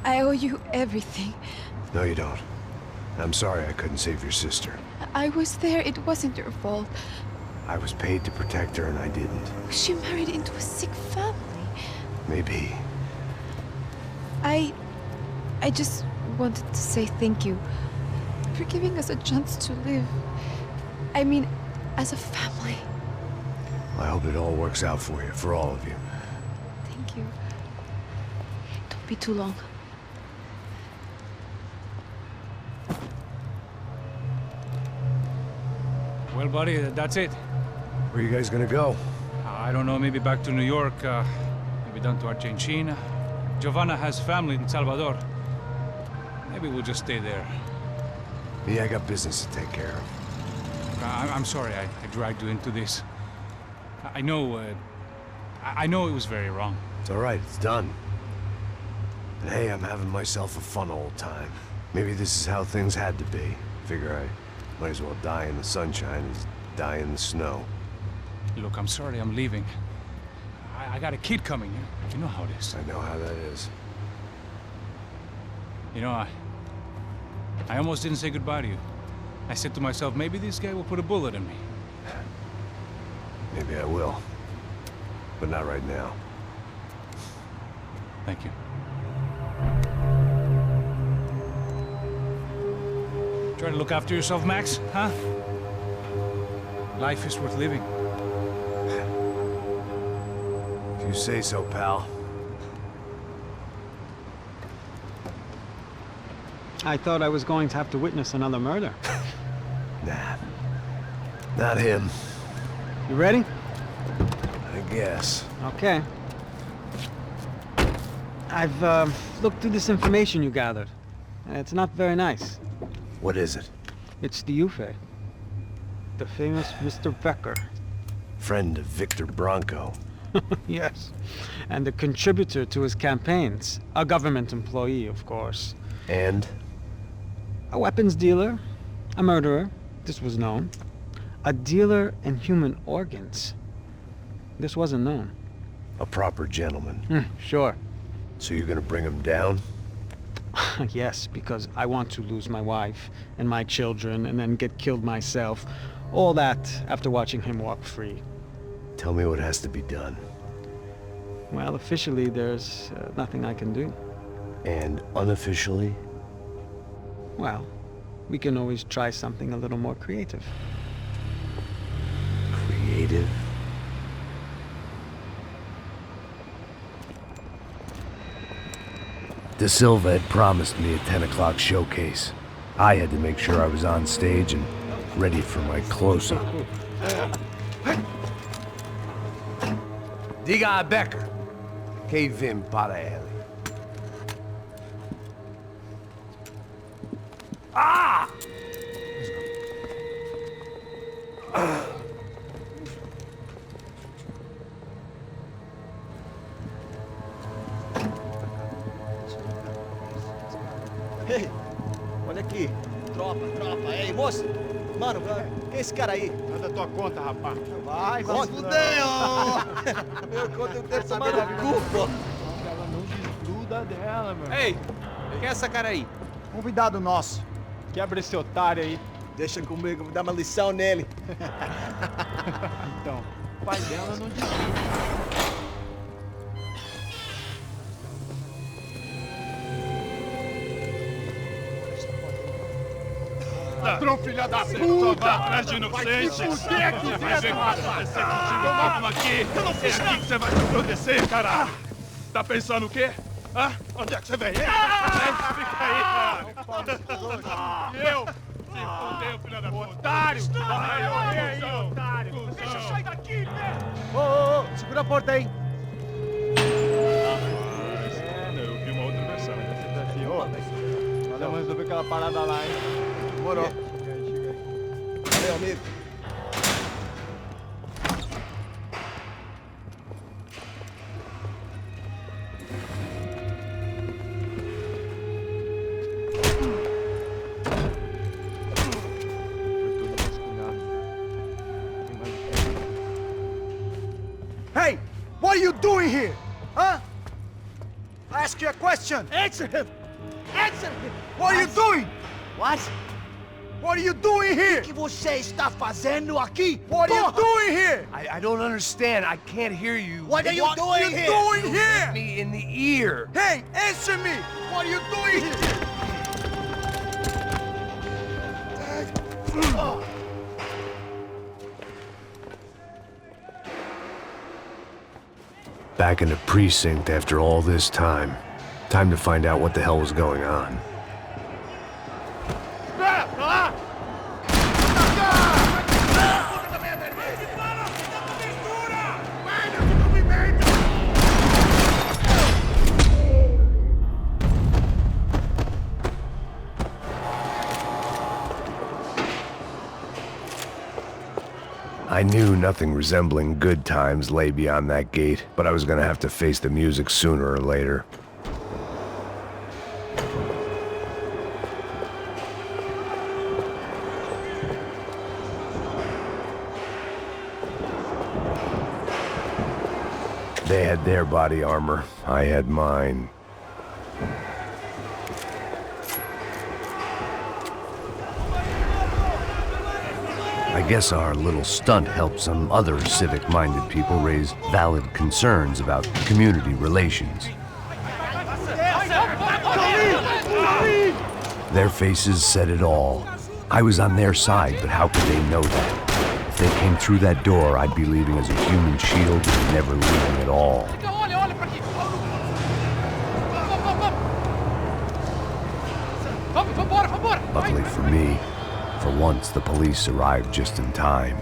I owe you everything. No, you don't. I'm sorry I couldn't save your sister. I was there. It wasn't your fault. I was paid to protect her and I didn't. She married into a sick family. Maybe. I just wanted to say thank you for giving us a chance to live. I mean, as a family. I hope it all works out for you, for all of you. Thank you. Don't be too long. Well, buddy, that's it. Where are you guys gonna go? I don't know, maybe back to New York, maybe down to Argentina. Giovanna has family in Salvador. Maybe we'll just stay there. Me, I got business to take care of. I'm sorry I dragged you into this. I know it was very wrong. It's all right, it's done. And hey, I'm having myself a fun old time. Maybe this is how things had to be. Figure I might as well die in the sunshine as die in the snow. Look, I'm sorry I'm leaving. I got a kid coming, you know how it is. I know how that is. You know, I almost didn't say goodbye to you. I said to myself, maybe this guy will put a bullet in me. Maybe I will. But not right now. Thank you. Try to look after yourself, Max, huh? Life is worth living. If you say so, pal. I thought I was going to have to witness another murder. Nah. Not him. You ready? I guess. Okay. I've looked through this information you gathered. It's not very nice. What is it? It's the Ufe. The famous Mr. Becker. Friend of Victor Bronco. Yes. And a contributor to his campaigns. A government employee, of course. And? A weapons dealer. A murderer. This was known. A dealer in human organs. This wasn't known. A proper gentleman. Sure. So you're gonna bring him down? Yes, because I want to lose my wife and my children and then get killed myself. All that after watching him walk free. Tell me what has to be done. Well, officially there's nothing I can do. And unofficially? Well, we can always try something a little more creative. Creative? De Silva had promised me a 10 o'clock showcase. I had to make sure I was on stage and ready for my close-up. Diga a Becker. Que vim para ele. Ah! Ei, olha aqui. Tropa. Ei, moço. Mano, quem é esse cara aí? Manda tua conta, rapaz. Vai se fuder, ó. Meu conta eu quero tomar no cu, pô. Ela não desgruda dela, meu. Ei, quem é essa cara aí? Convidado nosso. Quebra esse otário aí. Deixa comigo, vou dar uma lição nele. Então, o pai dela não desgruda. Ladrão, filha da puta! Atrás de inocente! Vai ver o que vai acontecer contigo! Vamos aqui! Eu não fiz nada! É aqui que você vai se proteger, caralho! Tá pensando o quê? Hã? Onde é que você vem? Fica aí, cara! E eu? Se fodeu, filha da puta! Otário! Vai, otário! Deixa eu sair daqui, velho! Ô, segura a porta aí! Eu vi uma outra versão. Vamos resolver aquela parada lá, hein? Demorou. Chega aí. Valeu, amigo. Hey, what are you doing here? Huh? I ask you a question. Answer him! Answer him! What are you doing? What? What are you doing here? O que você está fazendo aqui? What are you doing here? I don't understand. I can't hear you. What are you doing here? Doing here? Me in the ear. Hey, answer me. What are you doing here? Back in the precinct after all this time. Time to find out what the hell was going on. I knew nothing resembling good times lay beyond that gate, but I was gonna have to face the music sooner or later. They had their body armor, I had mine. I guess our little stunt helped some other civic-minded people raise valid concerns about community relations. Their faces said it all. I was on their side, but how could they know that? If they came through that door, I'd be leaving as a human shield and never leaving at all. Luckily for me, for once, the police arrived just in time.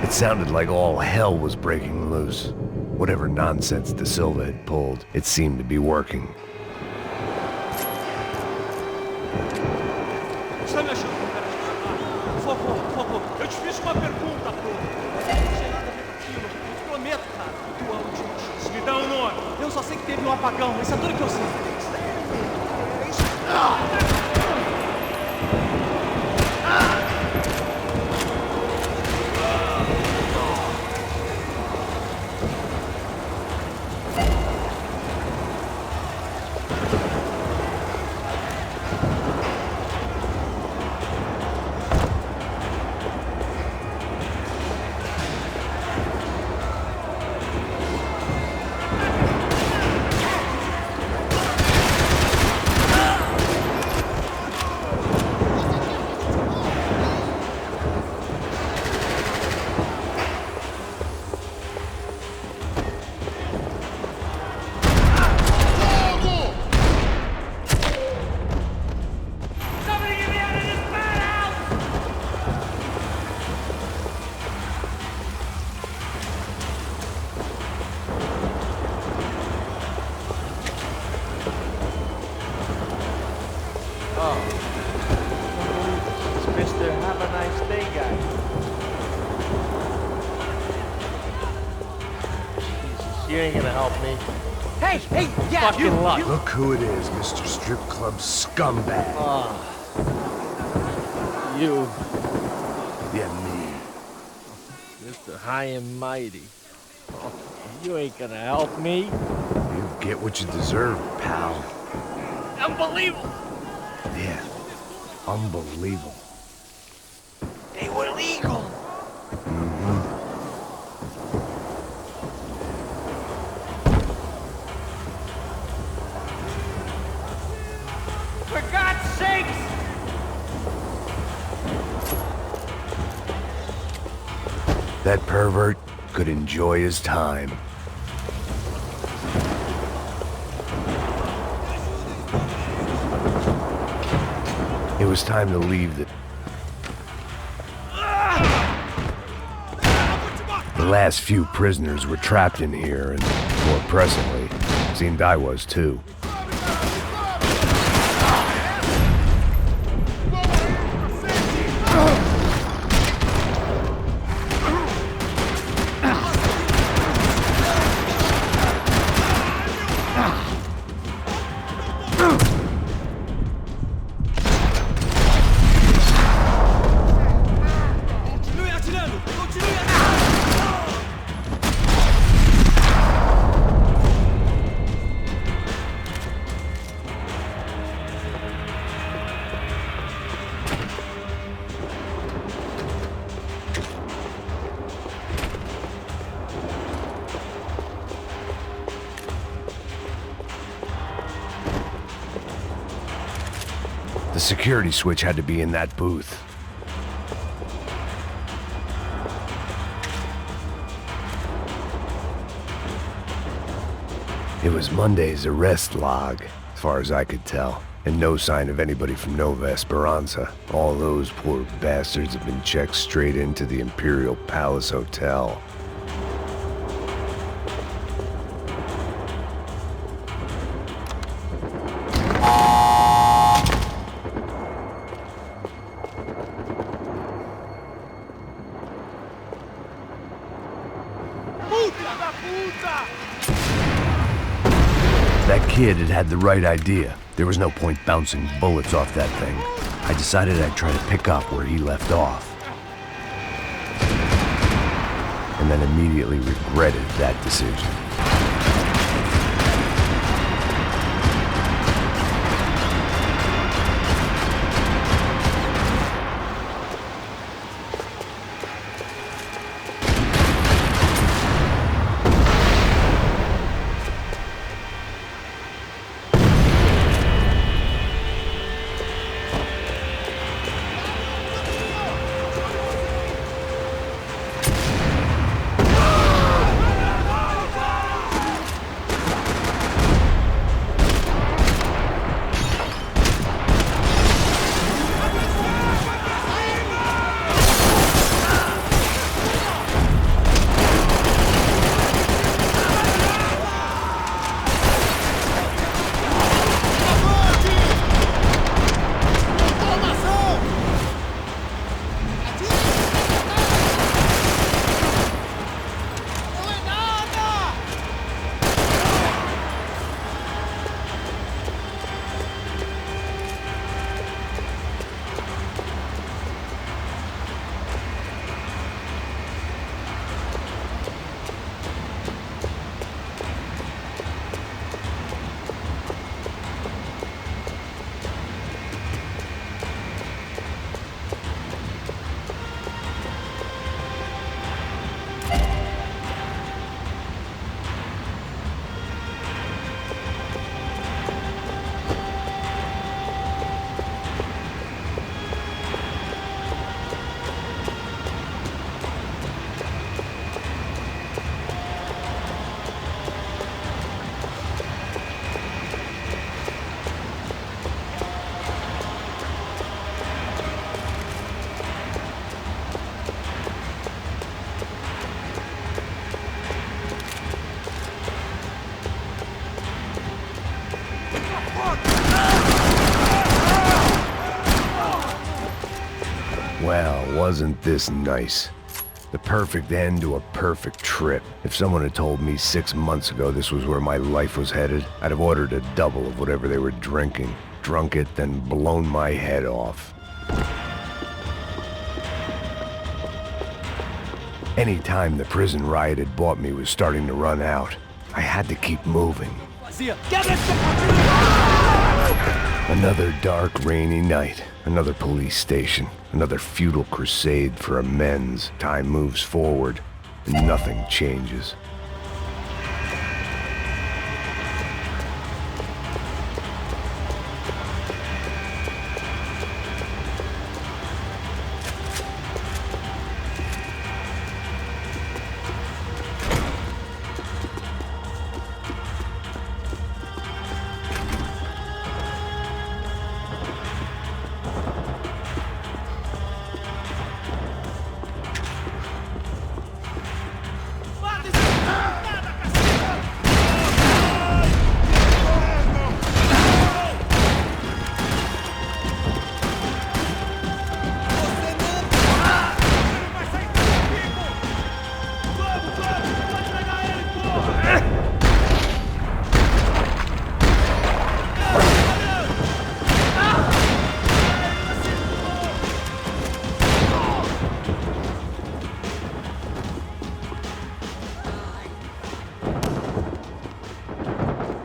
It sounded like all hell was breaking loose. Whatever nonsense De Silva had pulled, it seemed to be working. Eu te fiz uma pergunta, pô. Não sei nada a ver com aquilo. Eu te prometo, cara. Tu é o último chance. Me dá um nome. Eu só sei que teve um apagão. Isso é tudo que eu sei. Mister, have a nice day, guys. Jesus, you ain't gonna help me. Hey, yeah, Fucking luck. Look who it is, Mr. Strip Club Scumbag. You, Yeah, me. Mr. High and Mighty. You ain't gonna help me. You get what you deserve, pal. Unbelievable. Yeah, unbelievable. They were legal. For God's sakes! That pervert could enjoy his time. It was time to leave the... The last few prisoners were trapped in here, and more pressingly, seemed I was too. The security switch had to be in that booth. It was Monday's arrest log, as far as I could tell, and no sign of anybody from Nova Esperanza. All those poor bastards have been checked straight into the Imperial Palace Hotel. That kid had had the right idea. There was no point bouncing bullets off that thing. I decided I'd try to pick up where he left off. And then immediately regretted that decision. Well, wasn't this nice? The perfect end to a perfect trip. If someone had told me 6 months ago this was where my life was headed, I'd have ordered a double of whatever they were drinking, drunk it, then blown my head off. Any time the prison riot had bought me was starting to run out. I had to keep moving. Another dark, rainy night. Another police station. Another futile crusade for amends. Time moves forward, and nothing changes.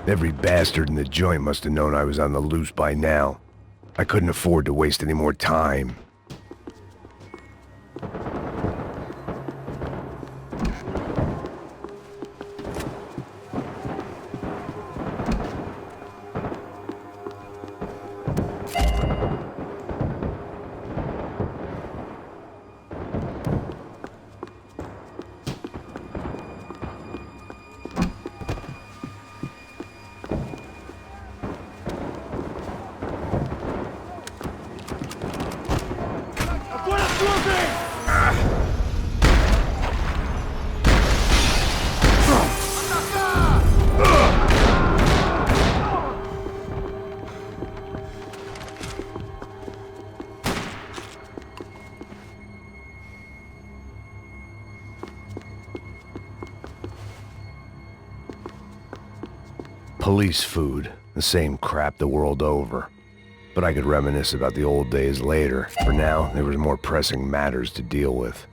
Every bastard in the joint must have known I was on the loose by now. I couldn't afford to waste any more time. Police food, the same crap the world over. But I could reminisce about the old days later. For now, there was more pressing matters to deal with.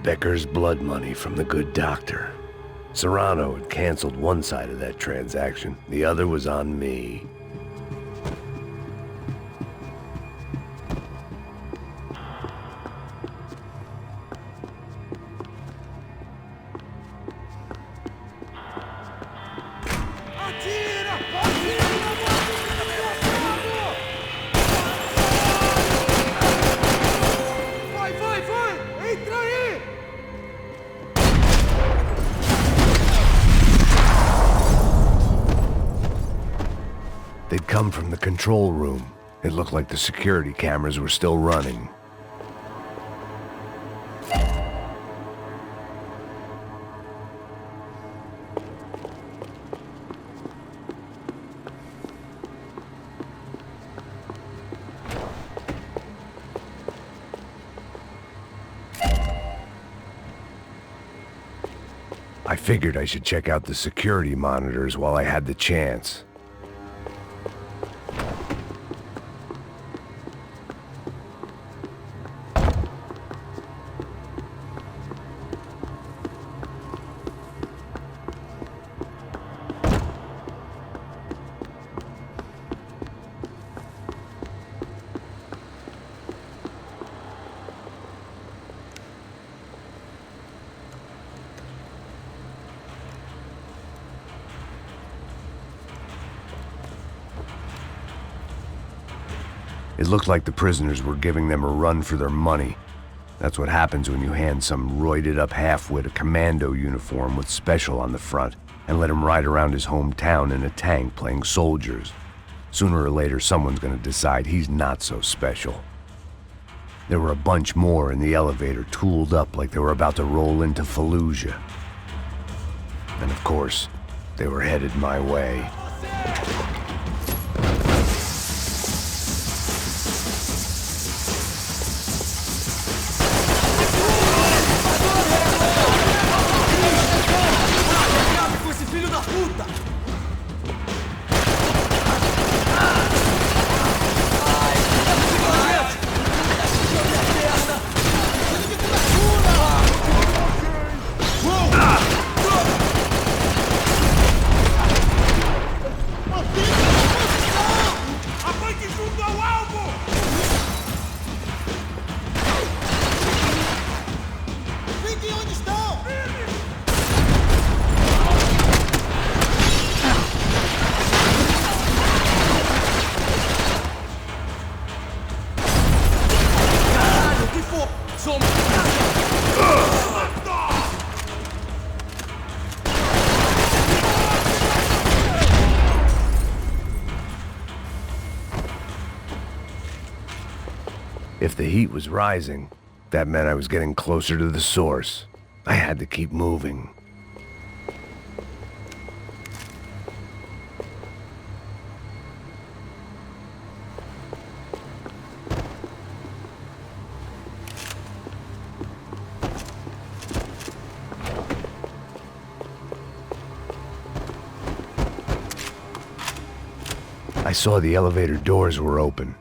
Becker's blood money from the good doctor. Serrano had canceled one side of that transaction. The other was on me. They'd come from the control room. It looked like the security cameras were still running. I figured I should check out the security monitors while I had the chance. It looked like the prisoners were giving them a run for their money. That's what happens when you hand some roided-up halfwit a commando uniform with special on the front and let him ride around his hometown in a tank playing soldiers. Sooner or later, someone's gonna decide he's not so special. There were a bunch more in the elevator, tooled up like they were about to roll into Fallujah. And of course, they were headed my way. If the heat was rising, that meant I was getting closer to the source. I had to keep moving. I saw the elevator doors were open.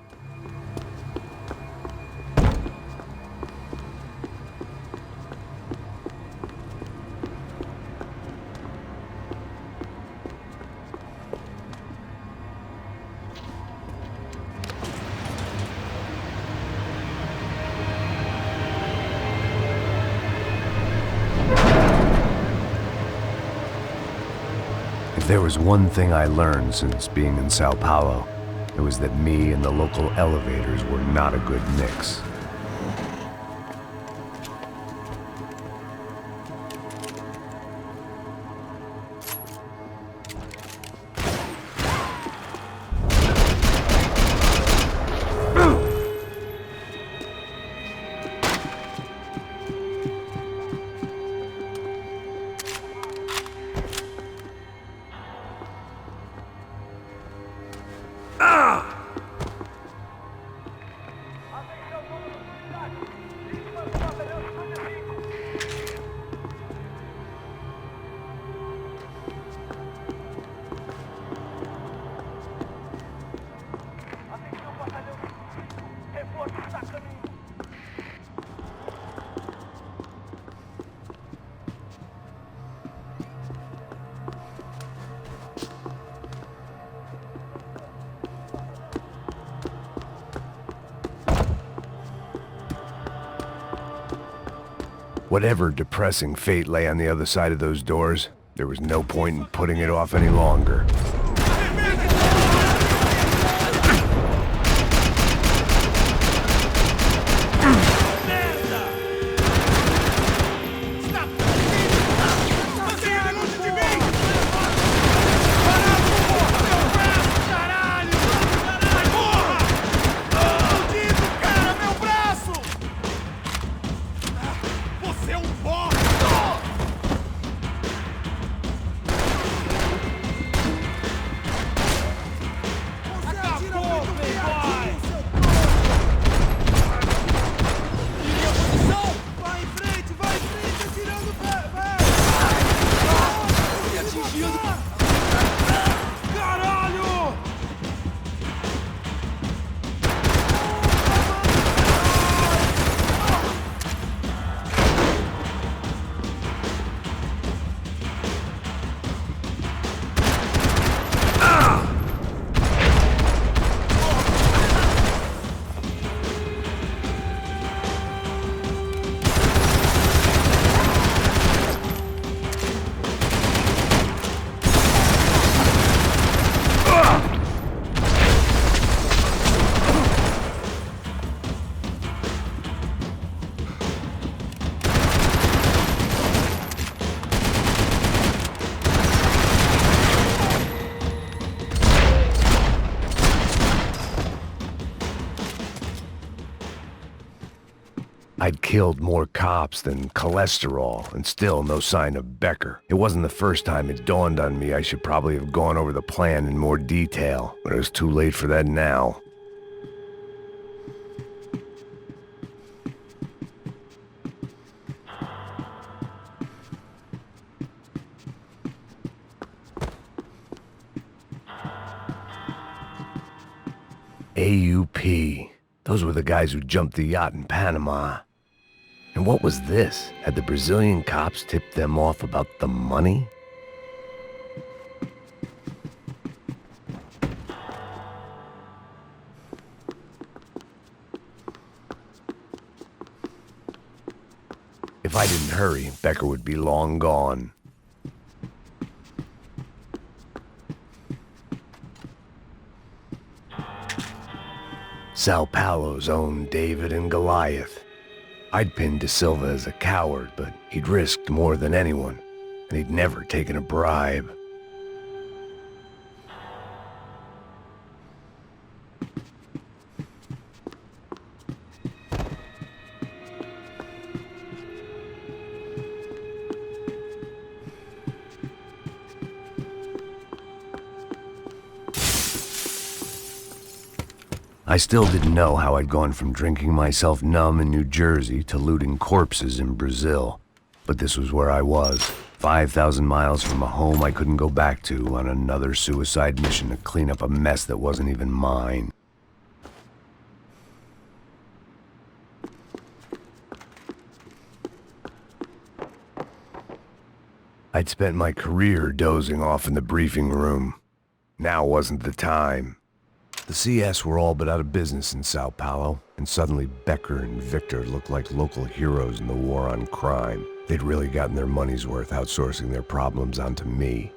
If there was one thing I learned since being in São Paulo, it was that me and the local elevators were not a good mix. Whatever depressing fate lay on the other side of those doors, there was no point in putting it off any longer. I'd killed more cops than cholesterol, and still no sign of Becker. It wasn't the first time it dawned on me I should probably have gone over the plan in more detail, but it was too late for that now. AUP. Those were the guys who jumped the yacht in Panama. And what was this? Had the Brazilian cops tipped them off about the money? If I didn't hurry, Becker would be long gone. São Paulo's own David and Goliath. I'd pinned De Silva as a coward, but he'd risked more than anyone, and he'd never taken a bribe. I still didn't know how I'd gone from drinking myself numb in New Jersey to looting corpses in Brazil. But this was where I was, 5,000 miles from a home I couldn't go back to, on another suicide mission to clean up a mess that wasn't even mine. I'd spent my career dozing off in the briefing room. Now wasn't the time. The CS were all but out of business in São Paulo, and suddenly Becker and Victor looked like local heroes in the war on crime. They'd really gotten their money's worth outsourcing their problems onto me.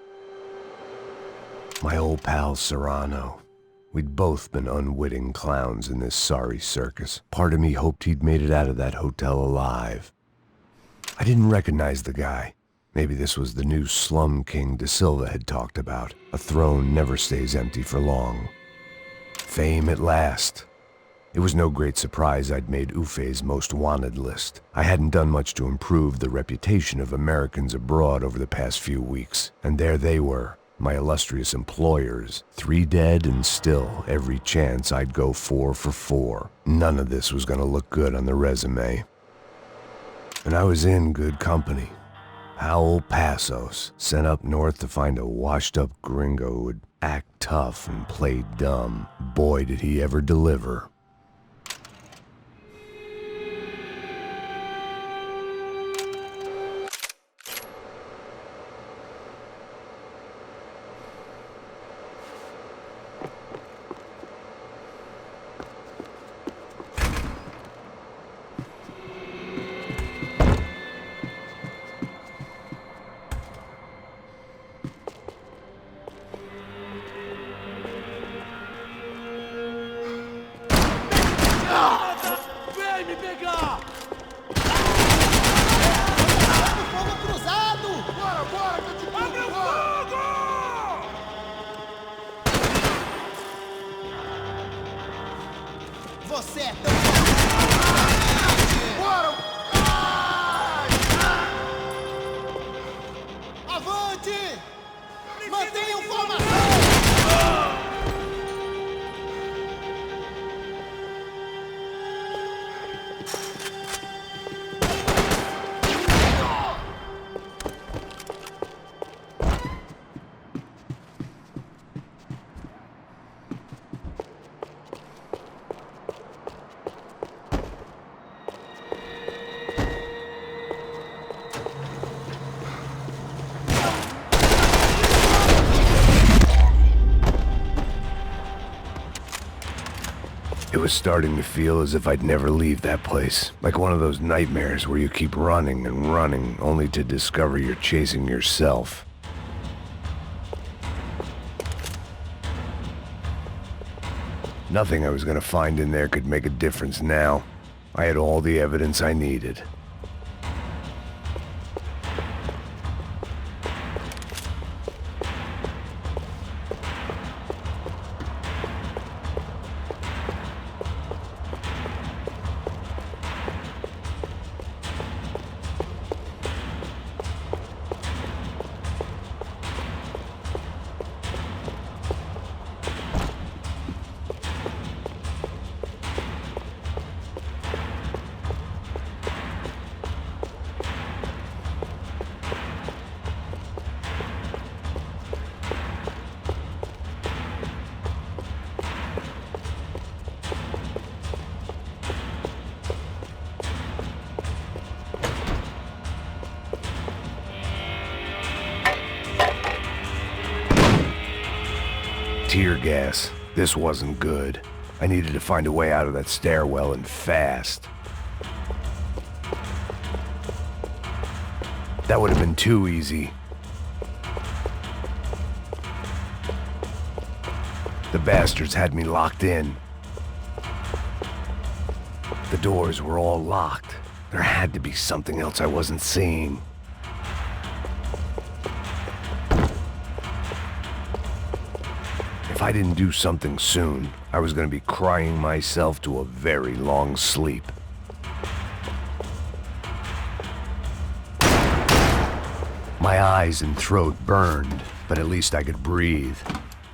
My old pal Serrano. We'd both been unwitting clowns in this sorry circus. Part of me hoped he'd made it out of that hotel alive. I didn't recognize the guy. Maybe this was the new slum king De Silva had talked about. A throne never stays empty for long. Fame at last. It was no great surprise I'd made Ufe's most wanted list. I hadn't done much to improve the reputation of Americans abroad over the past few weeks, and there they were, my illustrious employers, 3 dead and still every chance I'd go 4 for 4. None of this was gonna look good on the resume. And I was in good company. Howell Passos, sent up north to find a washed-up gringo who would act tough and play dumb. Boy, did he ever deliver. Frente! Mantenham formação! It was starting to feel as if I'd never leave that place. Like one of those nightmares where you keep running and running, only to discover you're chasing yourself. Nothing I was gonna find in there could make a difference now. I had all the evidence I needed. Tear gas. This wasn't good. I needed to find a way out of that stairwell and fast. That would have been too easy. The bastards had me locked in. The doors were all locked. There had to be something else I wasn't seeing. If I didn't do something soon, I was going to be crying myself to a very long sleep. My eyes and throat burned, but at least I could breathe.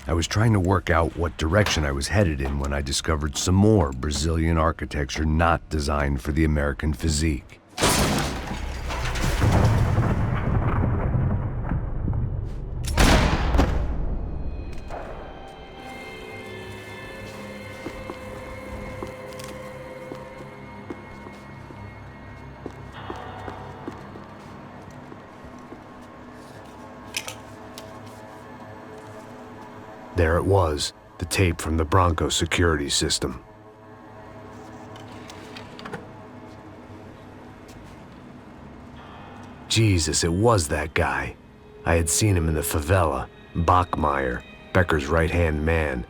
I was trying to work out what direction I was headed in when I discovered some more Brazilian architecture not designed for the American physique. There it was, the tape from the Bronco security system. Jesus, it was that guy. I had seen him in the favela, Bachmeyer, Becker's right-hand man.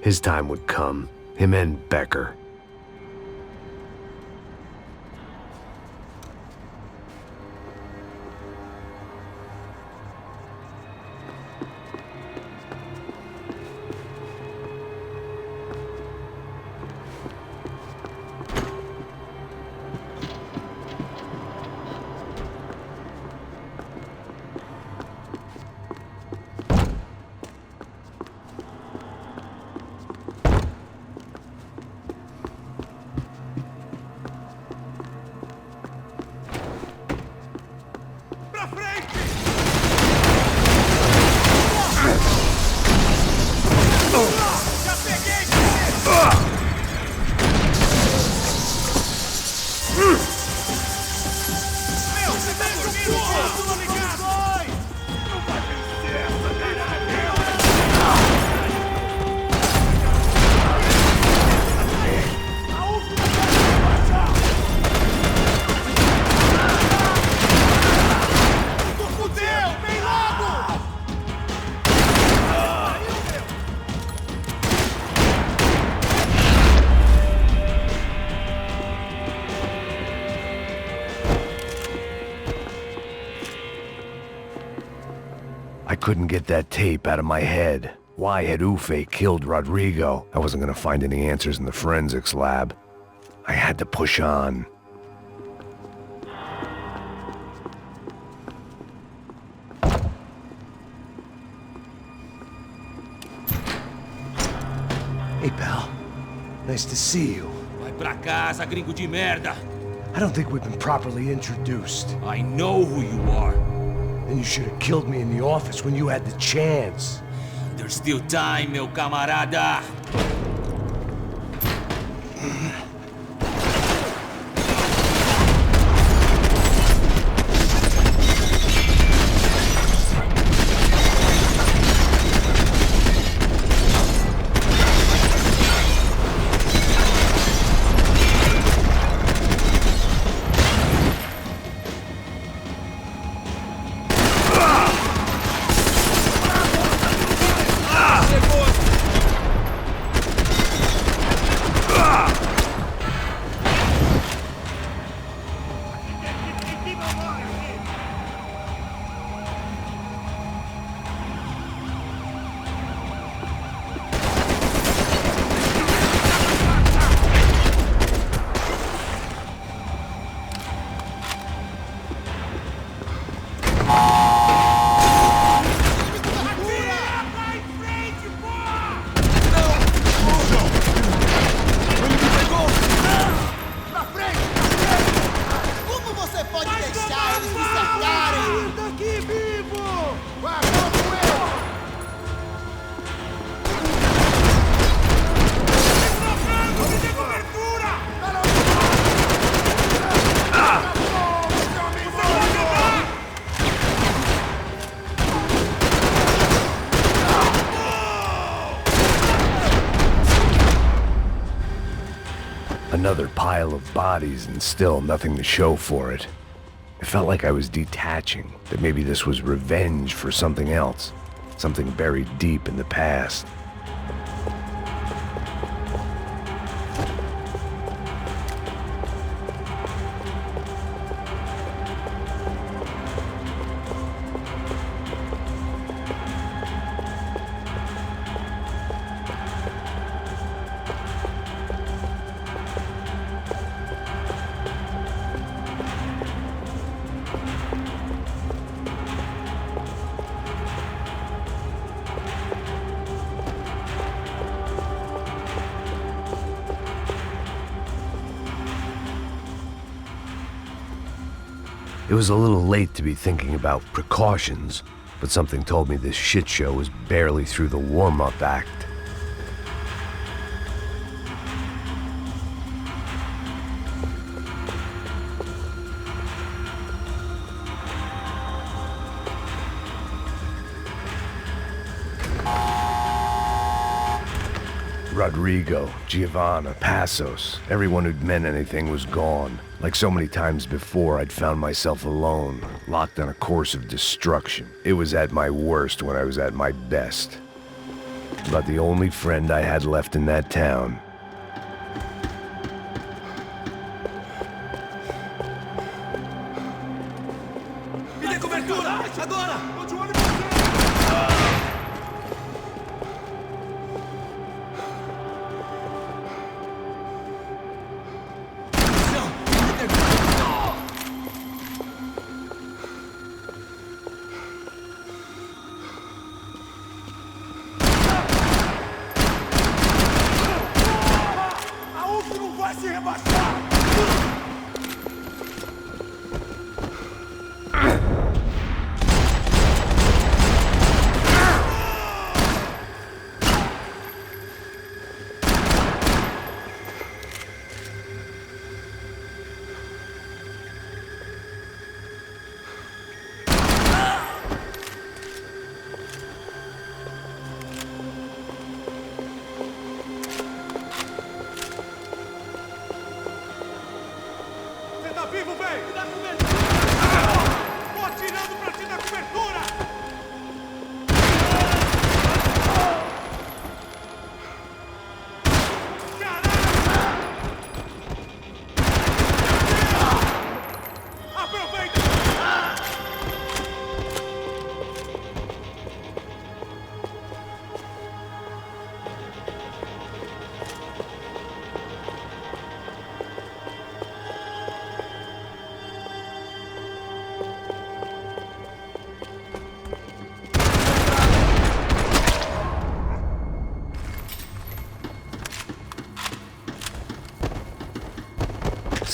His time would come, him and Becker. I couldn't get that tape out of my head. Why had Ufe killed Rodrigo? I wasn't gonna find any answers in the forensics lab. I had to push on. Hey, pal. Nice to see you. Vai pra casa, gringo de merda. I don't think we've been properly introduced. I know who you are. Then you should have killed me in the office when you had the chance. There's still time, meu camarada. Another pile of bodies and still nothing to show for it. It felt like I was detaching, that maybe this was revenge for something else, something buried deep in the past. It was a little late to be thinking about precautions, but something told me this shit show was barely through the warm-up act. Rodrigo, Giovanna, Passos, everyone who'd meant anything was gone. Like so many times before, I'd found myself alone, locked on a course of destruction. It was at my worst when I was at my best. About the only friend I had left in that town. Me dê cobertura! Agora!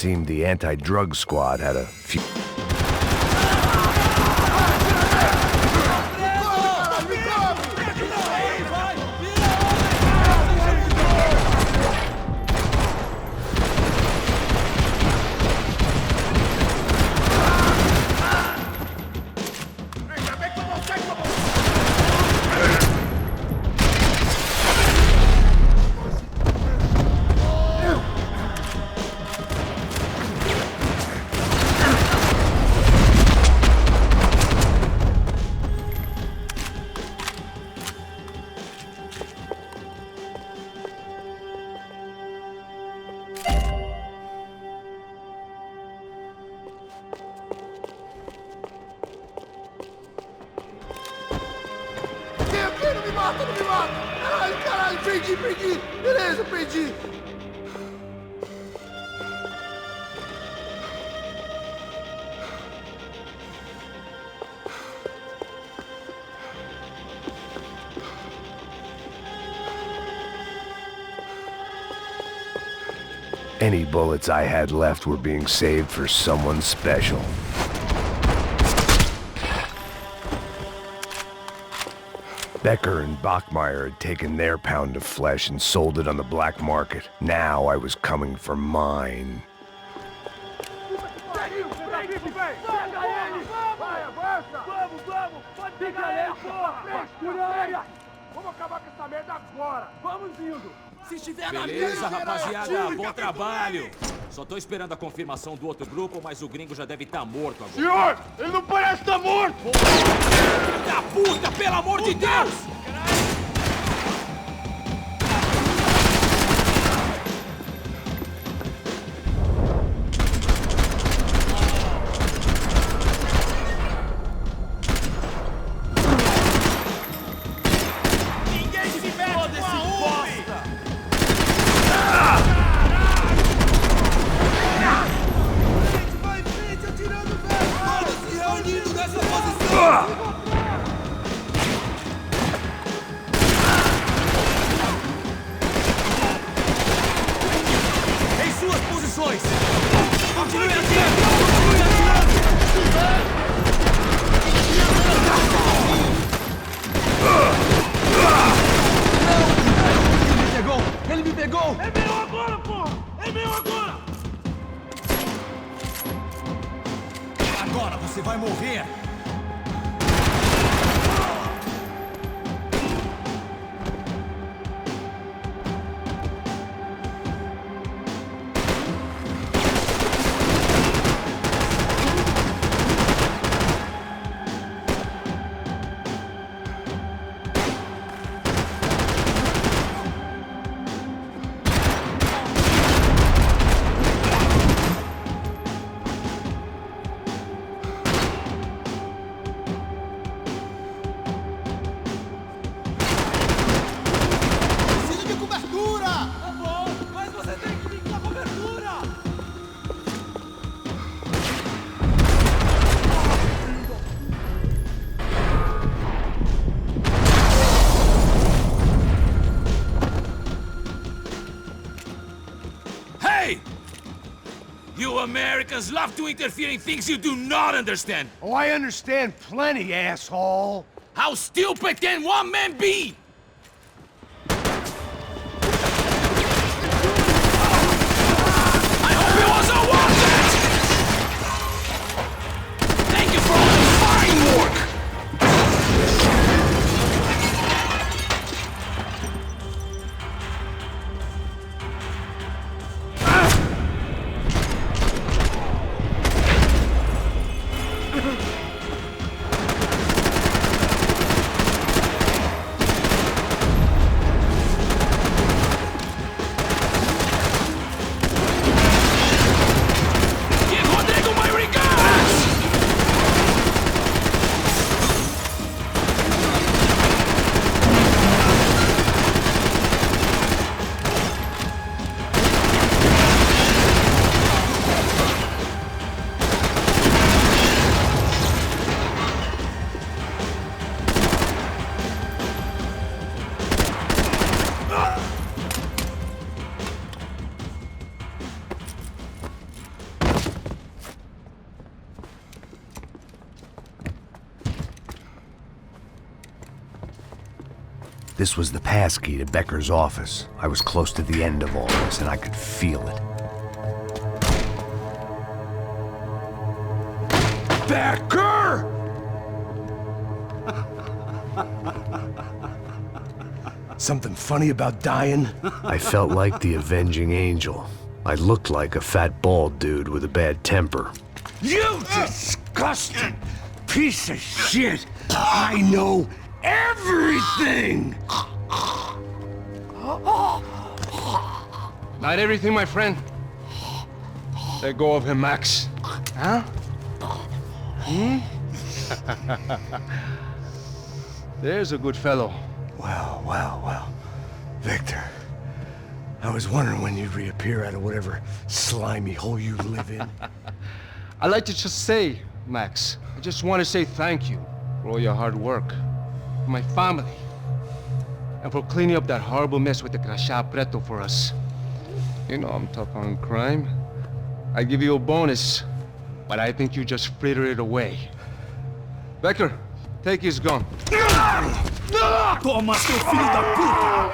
seemed the anti-drug squad had a few... Não me mata, não me mata! Caralho, caralho, perdi! Beleza, perdi! Any bullets I had left were being saved for someone special. Becker and Bachmeyer had taken their pound of flesh and sold it on the black market. Now I was coming for mine. Beleza, rapaziada, bom trabalho. Só tô esperando a confirmação do outro grupo, mas o gringo já deve estar morto agora. Senhor, ele não parece estar morto! Filho da puta, pelo amor de Deus! Ninguém se mete desse bosta! Vai em frente, atirando, velho! Todos se reunindo nessa posição! Em suas posições! Continue atirando! Continue atirando! Ele me pegou! É meu agora, porra! É meu agora! Agora você vai morrer! Preciso de cobertura! Tá bom, mas você tem que vir com a cobertura! Hey! You Americans love to interfere in things you do not understand! Oh, I understand plenty, asshole! How stupid can one man be? I hope he wasn't worth it! Thank you for all the fine work! This was the passkey to Becker's office. I was close to the end of all this, and I could feel it. Becker! Something funny about dying? I felt like the avenging angel. I looked like a fat bald dude with a bad temper. You disgusting piece of shit! I know everything! Not everything, my friend. Let go of him, Max. Huh? There's a good fellow. Well. Victor, I was wondering when you'd reappear out of whatever slimy hole you live in. I'd like to just say, Max, I just want to say thank you for all your hard work, for my family, and for cleaning up that horrible mess with the crachá preto for us. You know I'm tough on crime. I give you a bonus, but I think you just frittered it away. Becker, take his gun. Toma, seu filho da puta!